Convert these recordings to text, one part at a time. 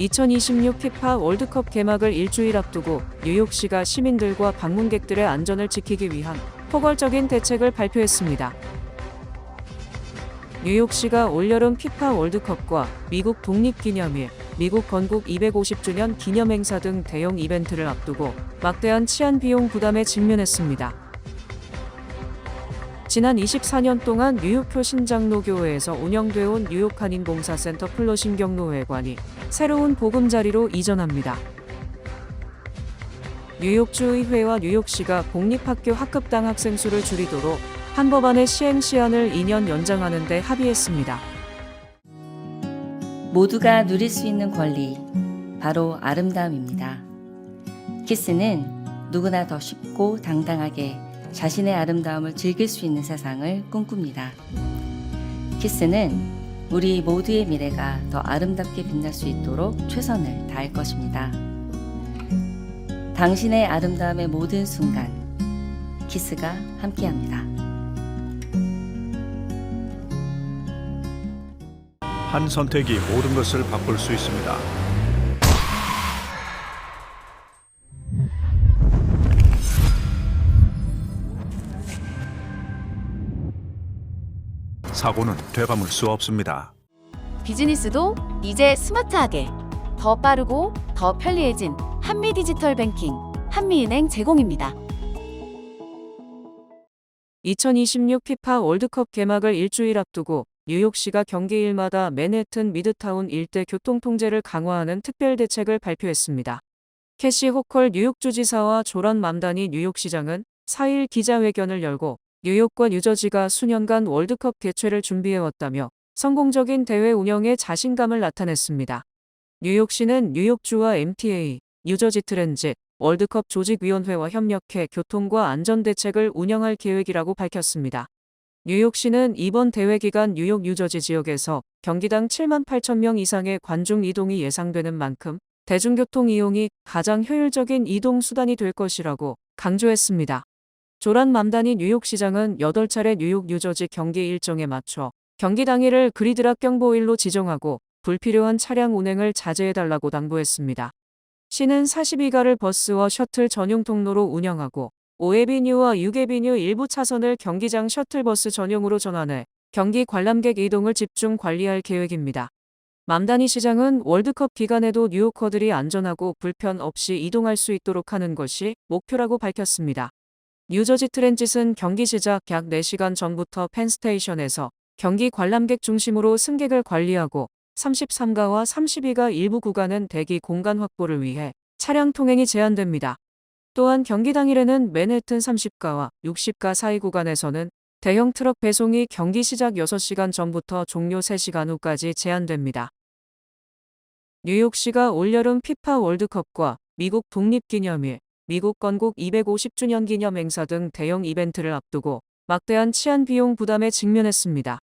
2026 피파 월드컵 개막을 일주일 앞두고 뉴욕시가 시민들과 방문객들의 안전을 지키기 위한 포괄적인 대책을 발표했습니다. 뉴욕시가 올여름 피파 월드컵과 미국 독립기념일, 미국 건국 250주년 기념행사 등 대형 이벤트를 앞두고 막대한 치안 비용 부담에 직면했습니다. 지난 24년 동안 뉴욕교 신장로교회에서 운영되어온 뉴욕 한인봉사센터 플러싱 경로회관이 새로운 보금자리로 이전합니다. 뉴욕주의회와 뉴욕시가 공립학교 학급당 학생 수를 줄이도록 한 법안의 시행 시한을 2년 연장하는 데 합의했습니다. 모두가 누릴 수 있는 권리, 바로 아름다움입니다. 키스는 누구나 더 쉽고 당당하게 자신의 아름다움을 즐길 수 있는 세상을 꿈꿉니다. 키스는 우리 모두의 미래가 더 아름답게 빛날 수 있도록 최선을 다할 것입니다. 당신의 아름다움의 모든 순간, 키스가 함께합니다. 한 선택이 모든 것을 바꿀 수 있습니다. 사고는 되감을 수 없습니다. 비즈니스도 이제 스마트하게 더 빠르고 더 편리해진 한미디지털 뱅킹 한미은행 제공입니다. 2026 피파 월드컵 개막을 일주일 앞두고 뉴욕시가 경기일마다 맨해튼 미드타운 일대 교통 통제를 강화하는 특별 대책을 발표했습니다. 캐시 호컬 뉴욕주지사와 조런 맘다니 뉴욕시장은 4일 기자회견을 열고 뉴욕과 뉴저지가 수년간 월드컵 개최를 준비해왔다며 성공적인 대회 운영에 자신감을 나타냈습니다. 뉴욕시는 뉴욕주와 MTA, 뉴저지 트랜짓, 월드컵 조직위원회와 협력해 교통과 안전대책을 운영할 계획이라고 밝혔습니다. 뉴욕시는 이번 대회 기간 뉴욕 뉴저지 지역에서 경기당 7만 8천 명 이상의 관중 이동이 예상되는 만큼 대중교통 이용이 가장 효율적인 이동 수단이 될 것이라고 강조했습니다. 조란 맘다니 뉴욕시장은 8차례 뉴욕 뉴저지 경기 일정에 맞춰 경기 당일을 그리드락 경보일로 지정하고 불필요한 차량 운행을 자제해달라고 당부했습니다. 시는 42가를 버스와 셔틀 전용 통로로 운영하고 5에비뉴와 6에비뉴 일부 차선을 경기장 셔틀버스 전용으로 전환해 경기 관람객 이동을 집중 관리할 계획입니다. 맘다니 시장은 월드컵 기간에도 뉴요커들이 안전하고 불편 없이 이동할 수 있도록 하는 것이 목표라고 밝혔습니다. 뉴저지 트랜짓은 경기 시작 약 4시간 전부터 펜스테이션에서 경기 관람객 중심으로 승객을 관리하고 33가와 32가 일부 구간은 대기 공간 확보를 위해 차량 통행이 제한됩니다. 또한 경기 당일에는 맨해튼 30가와 60가 사이 구간에서는 대형 트럭 배송이 경기 시작 6시간 전부터 종료 3시간 후까지 제한됩니다. 뉴욕시가 올여름 피파 월드컵과 미국 독립기념일, 미국 건국 250주년 기념행사 등 대형 이벤트를 앞두고 막대한 치안 비용 부담에 직면했습니다.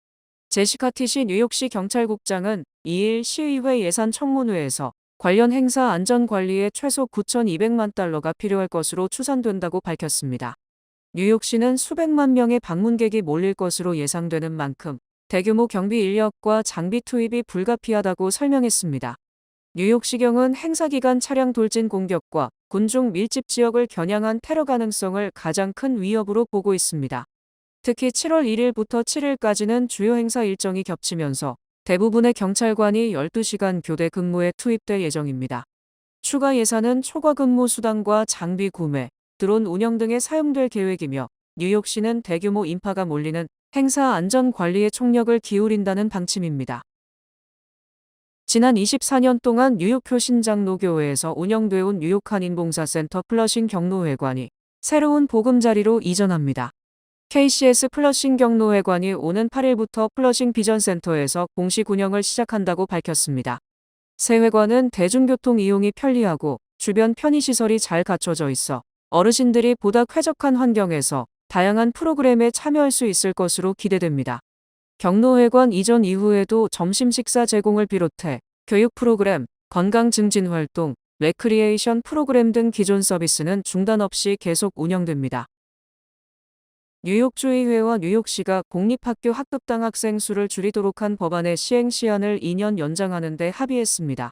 제시카 티시 뉴욕시 경찰국장은 2일 시의회 예산 청문회에서 관련 행사 안전 관리에 최소 9,200만 달러가 필요할 것으로 추산된다고 밝혔습니다. 뉴욕시는 수백만 명의 방문객이 몰릴 것으로 예상되는 만큼 대규모 경비 인력과 장비 투입이 불가피하다고 설명했습니다. 뉴욕시경은 행사 기간 차량 돌진 공격과 군중 밀집 지역을 겨냥한 테러 가능성을 가장 큰 위협으로 보고 있습니다. 특히 7월 1일부터 7일까지는 주요 행사 일정이 겹치면서 대부분의 경찰관이 12시간 교대 근무에 투입될 예정입니다. 추가 예산은 초과 근무 수당과 장비 구매, 드론 운영 등에 사용될 계획이며 뉴욕시는 대규모 인파가 몰리는 행사 안전 관리에 총력을 기울인다는 방침입니다. 지난 24년 동안 뉴욕교 신장로교회에서 운영되어온 뉴욕 한인봉사센터 플러싱 경로회관이 새로운 보금자리로 이전합니다. KCS 플러싱 경로회관이 오는 8일부터 플러싱 비전센터에서 공식 운영을 시작한다고 밝혔습니다. 새 회관은 대중교통 이용이 편리하고 주변 편의시설이 잘 갖춰져 있어 어르신들이 보다 쾌적한 환경에서 다양한 프로그램에 참여할 수 있을 것으로 기대됩니다. 경로회관 이전 이후에도 점심 식사 제공을 비롯해 교육 프로그램, 건강 증진 활동, 레크리에이션 프로그램 등 기존 서비스는 중단 없이 계속 운영됩니다. 뉴욕주의회와 뉴욕시가 공립학교 학급당 학생 수를 줄이도록 한 법안의 시행 시한을 2년 연장하는 데 합의했습니다.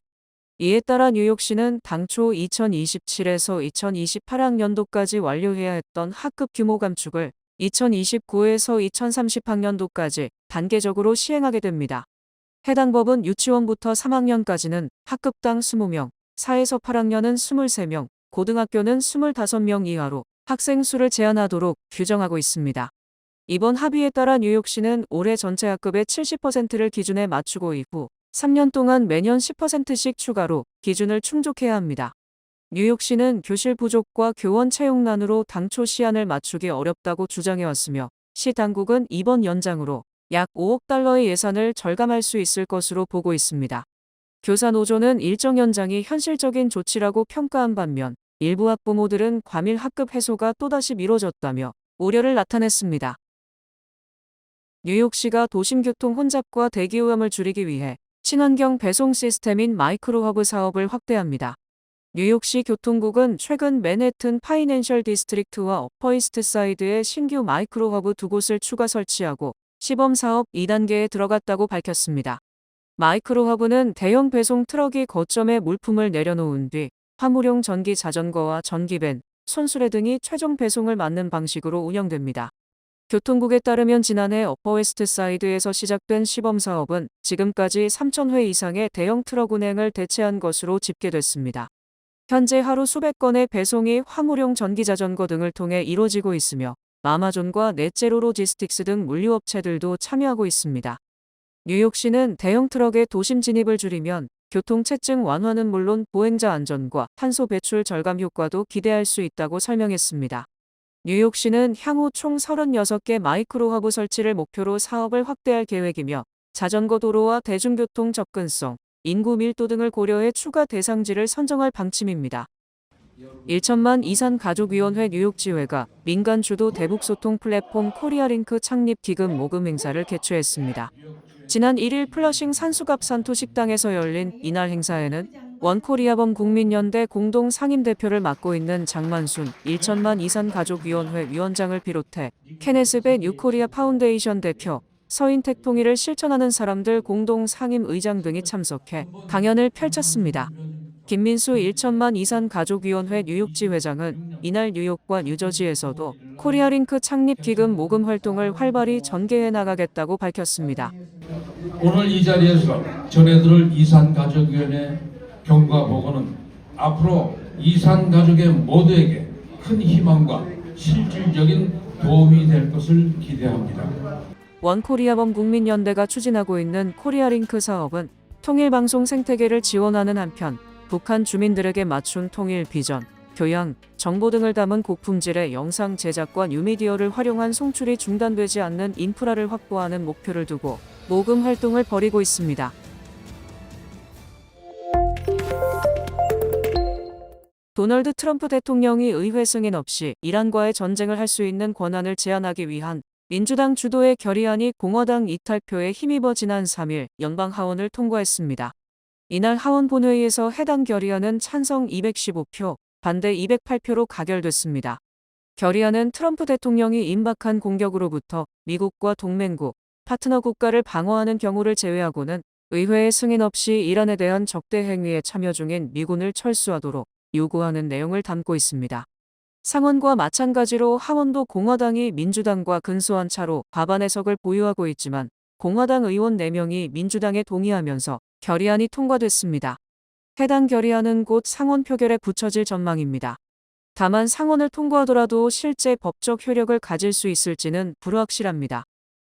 이에 따라 뉴욕시는 당초 2027에서 2028학년도까지 완료해야 했던 학급 규모 감축을 2029에서 2030학년도까지 단계적으로 시행하게 됩니다. 해당 법은 유치원부터 3학년까지는 학급당 20명, 4에서 8학년은 23명, 고등학교는 25명 이하로 학생 수를 제한하도록 규정하고 있습니다. 이번 합의에 따라 뉴욕시는 올해 전체 학급의 70%를 기준에 맞추고 이후 3년 동안 매년 10%씩 추가로 기준을 충족해야 합니다. 뉴욕시는 교실 부족과 교원 채용난으로 당초 시한을 맞추기 어렵다고 주장해왔으며 시 당국은 이번 연장으로 약 5억 달러의 예산을 절감할 수 있을 것으로 보고 있습니다. 교사 노조는 일정 연장이 현실적인 조치라고 평가한 반면 일부 학부모들은 과밀 학급 해소가 또다시 미뤄졌다며 우려를 나타냈습니다. 뉴욕시가 도심교통 혼잡과 대기오염을 줄이기 위해 친환경 배송 시스템인 마이크로허브 사업을 확대합니다. 뉴욕시 교통국은 최근 맨해튼 파이낸셜 디스트릭트와 어퍼이스트 사이드에 신규 마이크로허브 2곳을 추가 설치하고 시범 사업 2단계에 들어갔다고 밝혔습니다. 마이크로허브는 대형 배송 트럭이 거점에 물품을 내려놓은 뒤 화물용 전기 자전거와 전기밴, 손수레 등이 최종 배송을 맡는 방식으로 운영됩니다. 교통국에 따르면 지난해 어퍼웨스트 사이드에서 시작된 시범 사업은 지금까지 3,000회 이상의 대형 트럭 운행을 대체한 것으로 집계됐습니다. 현재 하루 수백 건의 배송이 화물용 전기자전거 등을 통해 이루어지고 있으며 아마존과 넷제로 로지스틱스 등 물류업체들도 참여하고 있습니다. 뉴욕시는 대형 트럭의 도심 진입을 줄이면 교통체증 완화는 물론 보행자 안전과 탄소 배출 절감 효과도 기대할 수 있다고 설명했습니다. 뉴욕시는 향후 총 36개 마이크로허브 설치를 목표로 사업을 확대할 계획이며 자전거 도로와 대중교통 접근성, 인구 밀도 등을 고려해 추가 대상지를 선정할 방침입니다. 1천만 이산 가족위원회 뉴욕지회가 민간 주도 대북소통 플랫폼 코리아링크 창립 기금 모금 행사를 개최했습니다. 지난 1일 플러싱 산수갑산토 식당에서 열린 이날 행사에는 원코리아범 국민연대 공동 상임대표를 맡고 있는 장만순 1천만 이산 가족위원회 위원장을 비롯해 케네스베 뉴코리아 파운데이션 대표, 서인택 통일을 실천하는 사람들 공동 상임의장 등이 참석해 강연을 펼쳤습니다. 김민수 1천만 이산 가족위원회 뉴욕지 회장은 이날 뉴욕과 뉴저지에서도 코리아링크 창립 기금 모금 활동을 활발히 전개해 나가겠다고 밝혔습니다. 오늘 이 자리에서 전해드릴 이산가족위원회 경과 보고는 앞으로 이산가족의 모두에게 큰 희망과 실질적인 도움이 될 것을 기대합니다. 원코리아범 국민연대가 추진하고 있는 코리아링크 사업은 통일방송 생태계를 지원하는 한편 북한 주민들에게 맞춘 통일 비전, 교양, 정보 등을 담은 고품질의 영상 제작과 뉴미디어를 활용한 송출이 중단되지 않는 인프라를 확보하는 목표를 두고 모금 활동을 벌이고 있습니다. 도널드 트럼프 대통령이 의회 승인 없이 이란과의 전쟁을 할 수 있는 권한을 제한하기 위한 민주당 주도의 결의안이 공화당 이탈표에 힘입어 지난 3일 연방 하원을 통과했습니다. 이날 하원 본회의에서 해당 결의안은 찬성 215표, 반대 208표로 가결됐습니다. 결의안은 트럼프 대통령이 임박한 공격으로부터 미국과 동맹국, 파트너 국가를 방어하는 경우를 제외하고는 의회의 승인 없이 이란에 대한 적대 행위에 참여 중인 미군을 철수하도록 요구하는 내용을 담고 있습니다. 상원과 마찬가지로 하원도 공화당이 민주당과 근소한 차로 과반 의석을 보유하고 있지만 공화당 의원 4명이 민주당에 동의하면서 결의안이 통과됐습니다. 해당 결의안은 곧 상원 표결에 붙여질 전망입니다. 다만 상원을 통과하더라도 실제 법적 효력을 가질 수 있을지는 불확실합니다.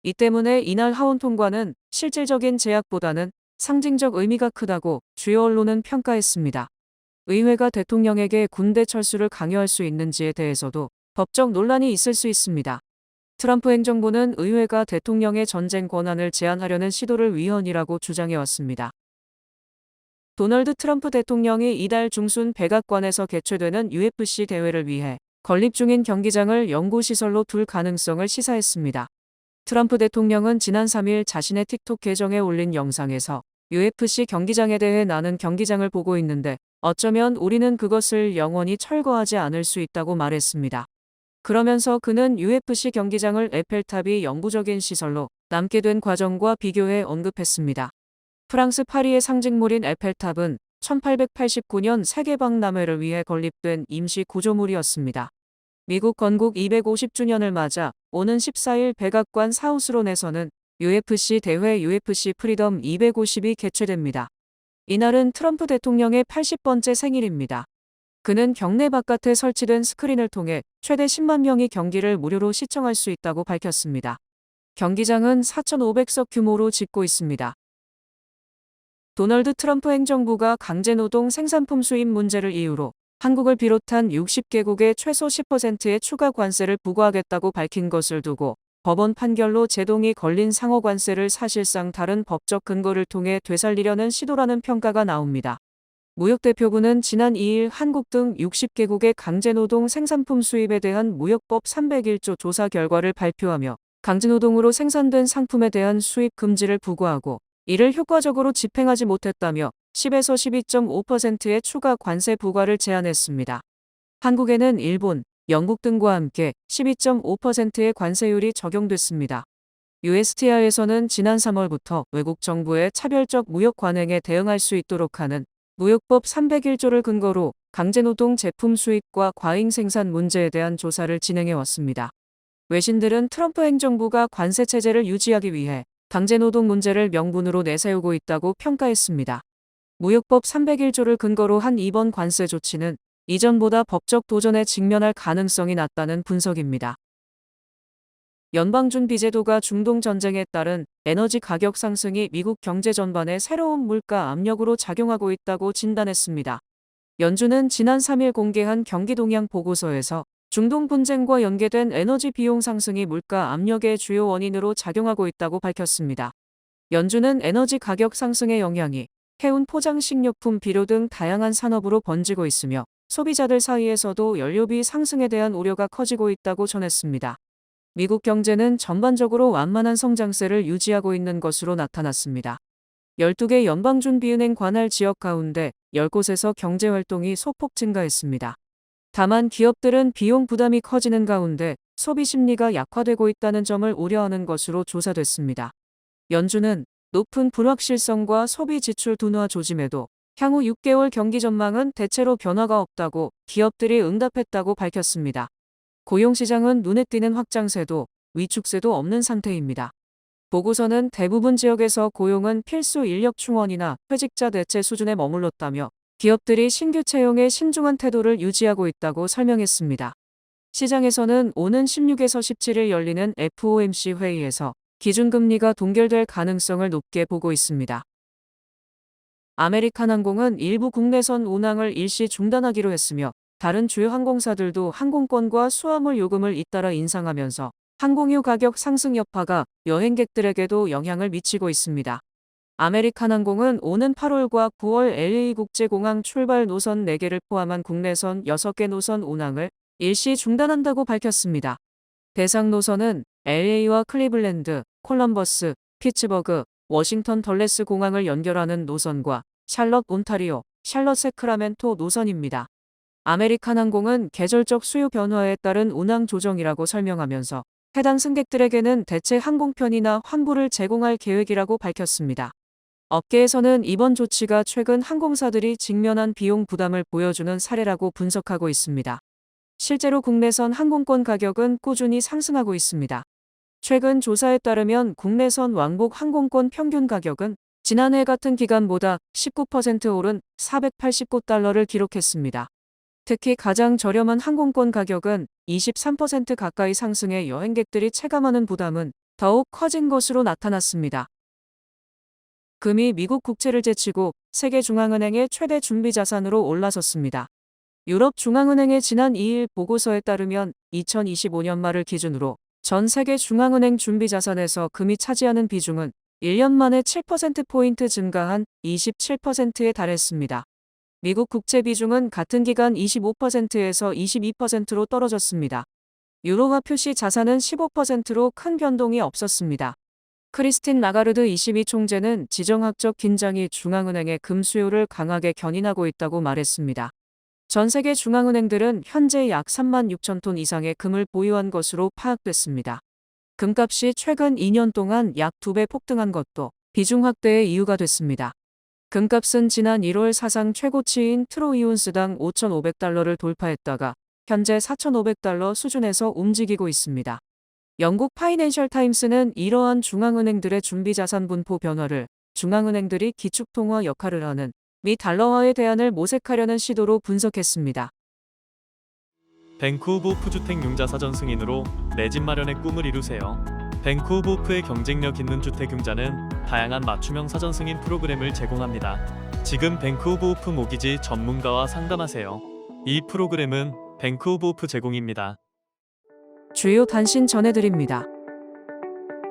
이 때문에 이날 하원 통과는 실질적인 제약보다는 상징적 의미가 크다고 주요 언론은 평가했습니다. 의회가 대통령에게 군대 철수를 강요할 수 있는지에 대해서도 법적 논란이 있을 수 있습니다. 트럼프 행정부는 의회가 대통령의 전쟁 권한을 제한하려는 시도를 위헌이라고 주장해왔습니다. 도널드 트럼프 대통령이 이달 중순 백악관에서 개최되는 UFC 대회를 위해 건립 중인 경기장을 연구시설로 둘 가능성을 시사했습니다. 트럼프 대통령은 지난 3일 자신의 틱톡 계정에 올린 영상에서 UFC 경기장에 대해 나는 경기장을 보고 있는데 어쩌면 우리는 그것을 영원히 철거하지 않을 수 있다고 말했습니다. 그러면서 그는 UFC 경기장을 에펠탑이 영구적인 시설로 남게 된 과정과 비교해 언급했습니다. 프랑스 파리의 상징물인 에펠탑은 1889년 세계박람회를 위해 건립된 임시 구조물이었습니다. 미국 건국 250주년을 맞아 오는 14일 백악관 사우스론에서는 UFC 대회 UFC 프리덤 250이 개최됩니다. 이날은 트럼프 대통령의 80번째 생일입니다. 그는 경내 바깥에 설치된 스크린을 통해 최대 10만 명이 경기를 무료로 시청할 수 있다고 밝혔습니다. 경기장은 4,500석 규모로 짓고 있습니다. 도널드 트럼프 행정부가 강제노동 생산품 수입 문제를 이유로 한국을 비롯한 60개국에 최소 10%의 추가 관세를 부과하겠다고 밝힌 것을 두고 법원 판결로 제동이 걸린 상호 관세를 사실상 다른 법적 근거를 통해 되살리려는 시도라는 평가가 나옵니다. 무역대표부는 지난 2일 한국 등 60개국의 강제노동 생산품 수입에 대한 무역법 301조 조사 결과를 발표하며 강제노동으로 생산된 상품에 대한 수입 금지를 부과하고 이를 효과적으로 집행하지 못했다며 10에서 12.5%의 추가 관세 부과를 제안했습니다. 한국에는 일본, 영국 등과 함께 12.5%의 관세율이 적용됐습니다. USTR에서는 지난 3월부터 외국 정부의 차별적 무역 관행에 대응할 수 있도록 하는 무역법 301조를 근거로 강제노동 제품 수입과 과잉 생산 문제에 대한 조사를 진행해 왔습니다. 외신들은 트럼프 행정부가 관세 체제를 유지하기 위해 강제노동 문제를 명분으로 내세우고 있다고 평가했습니다. 무역법 301조를 근거로 한 이번 관세 조치는 이전보다 법적 도전에 직면할 가능성이 낮다는 분석입니다. 연방준비제도가 중동 전쟁에 따른 에너지 가격 상승이 미국 경제 전반에 새로운 물가 압력으로 작용하고 있다고 진단했습니다. 연준은 지난 3일 공개한 경기 동향 보고서에서 중동 분쟁과 연계된 에너지 비용 상승이 물가 압력의 주요 원인으로 작용하고 있다고 밝혔습니다. 연준은 에너지 가격 상승의 영향이 해운 포장식료품, 비료 등 다양한 산업으로 번지고 있으며 소비자들 사이에서도 연료비 상승에 대한 우려가 커지고 있다고 전했습니다. 미국 경제는 전반적으로 완만한 성장세를 유지하고 있는 것으로 나타났습니다. 12개 연방준비은행 관할 지역 가운데 10곳에서 경제활동이 소폭 증가했습니다. 다만 기업들은 비용 부담이 커지는 가운데 소비 심리가 약화되고 있다는 점을 우려하는 것으로 조사됐습니다. 연준은 높은 불확실성과 소비 지출 둔화 조짐에도 향후 6개월 경기 전망은 대체로 변화가 없다고 기업들이 응답했다고 밝혔습니다. 고용시장은 눈에 띄는 확장세도 위축세도 없는 상태입니다. 보고서는 대부분 지역에서 고용은 필수 인력 충원이나 퇴직자 대체 수준에 머물렀다며 기업들이 신규 채용에 신중한 태도를 유지하고 있다고 설명했습니다. 시장에서는 오는 16에서 17일 열리는 FOMC 회의에서 기준금리가 동결될 가능성을 높게 보고 있습니다. 아메리칸 항공은 일부 국내선 운항을 일시 중단하기로 했으며 다른 주요 항공사들도 항공권과 수화물 요금을 잇따라 인상하면서 항공유 가격 상승 여파가 여행객들에게도 영향을 미치고 있습니다. 아메리칸 항공은 오는 8월과 9월 LA 국제공항 출발 노선 4개를 포함한 국내선 6개 노선 운항을 일시 중단한다고 밝혔습니다. 대상 노선은 LA와 클리블랜드, 콜럼버스, 피츠버그, 워싱턴 덜레스 공항을 연결하는 노선과 샬럿 온타리오, 샬럿 세크라멘토 노선입니다. 아메리칸 항공은 계절적 수요 변화에 따른 운항 조정이라고 설명하면서 해당 승객들에게는 대체 항공편이나 환불을 제공할 계획이라고 밝혔습니다. 업계에서는 이번 조치가 최근 항공사들이 직면한 비용 부담을 보여주는 사례라고 분석하고 있습니다. 실제로 국내선 항공권 가격은 꾸준히 상승하고 있습니다. 최근 조사에 따르면 국내선 왕복 항공권 평균 가격은 지난해 같은 기간보다 19% 오른 489달러를 기록했습니다. 특히 가장 저렴한 항공권 가격은 23% 가까이 상승해 여행객들이 체감하는 부담은 더욱 커진 것으로 나타났습니다. 금이 미국 국채를 제치고 세계중앙은행의 최대 준비자산으로 올라섰습니다. 유럽중앙은행의 지난 2일 보고서에 따르면 2025년 말을 기준으로 전 세계 중앙은행 준비자산에서 금이 차지하는 비중은 1년 만에 7%포인트 증가한 27%에 달했습니다. 미국 국채 비중은 같은 기간 25%에서 22%로 떨어졌습니다. 유로화 표시 자산은 15%로 큰 변동이 없었습니다. 크리스틴 라가르드 22 총재는 지정학적 긴장이 중앙은행의 금 수요를 강하게 견인하고 있다고 말했습니다. 전 세계 중앙은행들은 현재 약 3만 6천 톤 이상의 금을 보유한 것으로 파악됐습니다. 금값이 최근 2년 동안 약 2배 폭등한 것도 비중 확대의 이유가 됐습니다. 금값은 지난 1월 사상 최고치인 트로이온스당 5,500달러를 돌파했다가 현재 4,500달러 수준에서 움직이고 있습니다. 영국 파이낸셜 타임스는 이러한 중앙은행들의 준비자산 분포 변화를 중앙은행들이 기축통화 역할을 하는 미 달러화의 대안을 모색하려는 시도로 분석했습니다. 뱅크 오브 오프 주택융자 사전 승인으로 내 집 마련의 꿈을 이루세요. 뱅크 오브 오프의 경쟁력 있는 주택융자는 다양한 맞춤형 사전 승인 프로그램을 제공합니다. 지금 뱅크 오브 오프 모기지 전문가와 상담하세요. 이 프로그램은 뱅크 오브 오프 제공입니다. 주요 단신 전해드립니다.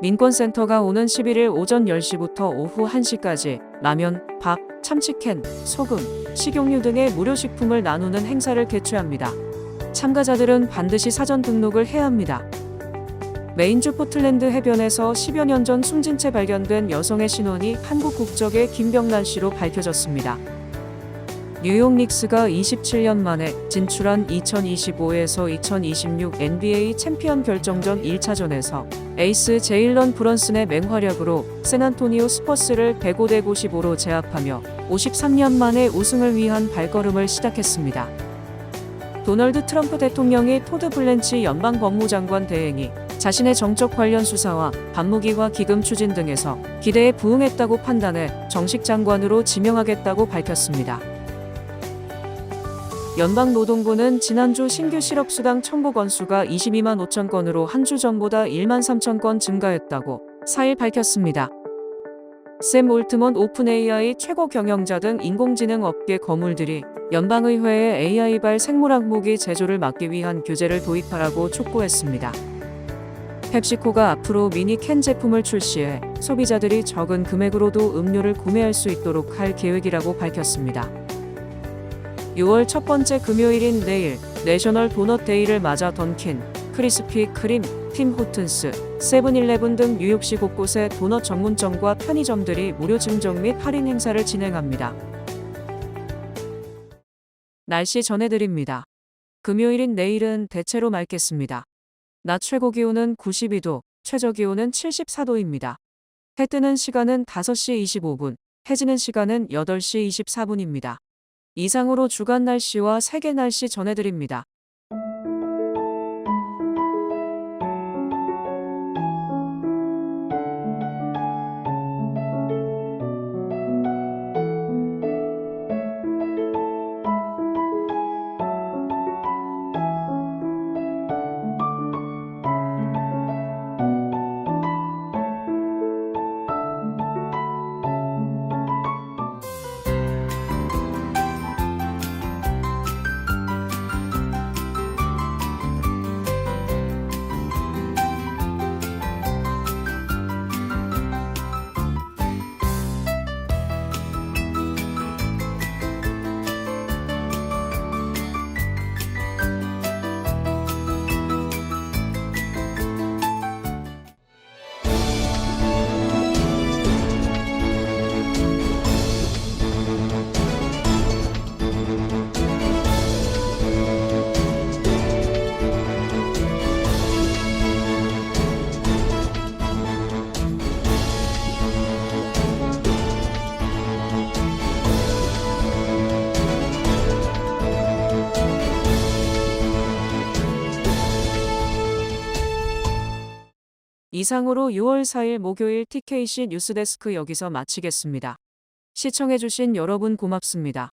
민권센터가 오는 11일 오전 10시부터 오후 1시까지 라면, 밥, 참치캔, 소금, 식용유 등의 무료 식품을 나누는 행사를 개최합니다. 참가자들은 반드시 사전 등록을 해야 합니다. 메인주 포틀랜드 해변에서 10여 년 전 숨진 채 발견된 여성의 신원이 한국 국적의 김병란 씨로 밝혀졌습니다. 뉴욕 닉스가 27년 만에 진출한 2025에서 2026 NBA 챔피언 결정전 1차전에서 에이스 제일런 브런슨의 맹활약으로 샌안토니오 스퍼스를 105대 95로 제압하며 53년 만에 우승을 위한 발걸음을 시작했습니다. 도널드 트럼프 대통령이 토드 블렌치 연방법무장관 대행이 자신의 정적 관련 수사와 반무기화 기금 추진 등에서 기대에 부응했다고 판단해 정식 장관으로 지명하겠다고 밝혔습니다. 연방노동부는 지난주 신규 실업수당 청구 건수가 22만 5천 건으로 한 주 전보다 1만 3천 건 증가했다고 4일 밝혔습니다. 샘 올트먼 오픈AI 최고 경영자 등 인공지능 업계 거물들이 연방의회에 AI발 생물학무기 제조를 막기 위한 규제를 도입하라고 촉구했습니다. 펩시코가 앞으로 미니 캔 제품을 출시해 소비자들이 적은 금액으로도 음료를 구매할 수 있도록 할 계획이라고 밝혔습니다. 6월 첫 번째 금요일인 내일 내셔널 도넛 데이를 맞아 던킨, 크리스피 크림, 팀 호튼스, 세븐일레븐 등 뉴욕시 곳곳에 도넛 전문점과 편의점들이 무료 증정 및 할인 행사를 진행합니다. 날씨 전해드립니다. 금요일인 내일은 대체로 맑겠습니다. 낮 최고 기온은 92도, 최저 기온은 74도입니다. 해 뜨는 시간은 5시 25분, 해지는 시간은 8시 24분입니다. 이상으로 주간 날씨와 세계 날씨 전해드립니다. 이상으로 6월 4일 목요일 TKC 뉴스데스크 여기서 마치겠습니다. 시청해주신 여러분 고맙습니다.